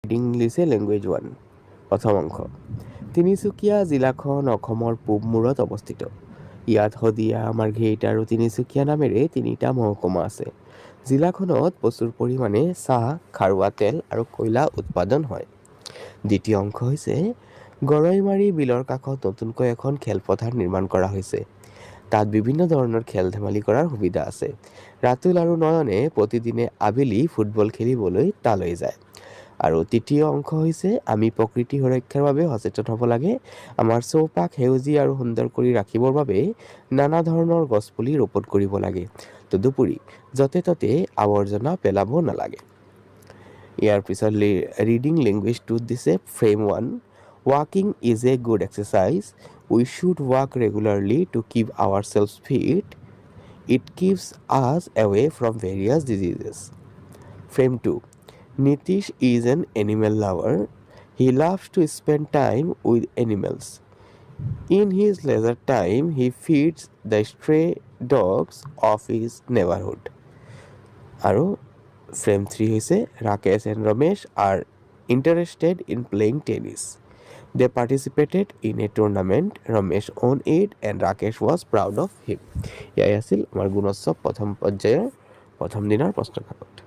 Reading ইংলিছে language 1 প্ৰথম অংশ তিনিচুকীয়া জিলাখন অসমৰ পূব মূৰত অৱস্থিত। ইয়াত শদিয়া, মাৰ্ঘেৰিটা আৰু তিনিচুকীয়া নামেৰে তিনিটা মহকুমা আছে। জিলাখনত প্ৰচুৰ পৰিমাণে চাহ, খাৰুৱা তেল আৰু কয়লা উৎপাদন হয়। দ্বিতীয় অংশ হৈছে গৰৈমাৰী বিলৰ কাষত নতুনকৈ এখন খেলপথাৰ নিৰ্মাণ কৰা হৈছে। তাত বিভিন্ন ধৰণৰ খেল-ধেমালি কৰাৰ সুবিধা আছে। ৰাতুল আৰু নয়নে প্ৰতিদিনে আবেলি ফুটবল খেলিবলৈ তালৈ যায়। আৰু তৃতীয় অংশ হৈছে আমি প্ৰকৃতি সুৰক্ষাৰ বাবে সচেতন হ'ব লাগে। আমাৰ চৌপাশ সেউজীয়া আৰু সুন্দৰ কৰি ৰাখিবৰ বাবে নানা ধৰণৰ গছপুলি ৰোপণ কৰিব লাগে। তদুপৰি য'তে ত'তে আৱৰ্জনা পেলাব নালাগে। ইয়াৰ পিছত ৰিডিং লেংগুৱেজ 2 দিছে ফ্ৰেম 1 ৱাকিং is a good exercise we should walk regularly to keep ourselves fit it keeps us away from various diseases. Frame 2 Nitish is an animal lover. He loves to spend time with animals. In his leisure time, he feeds the stray dogs of his neighborhood. আৰু frame 3 হৈছে Rakesh and Ramesh are interested in playing tennis. They participated in a tournament. Ramesh won it and Rakesh was proud of him. এয়াই আছিল আমাৰ গুণোৎসৱ প্ৰথম পৰ্যায়ৰ প্ৰথম দিনৰ প্ৰশ্ন কাকত।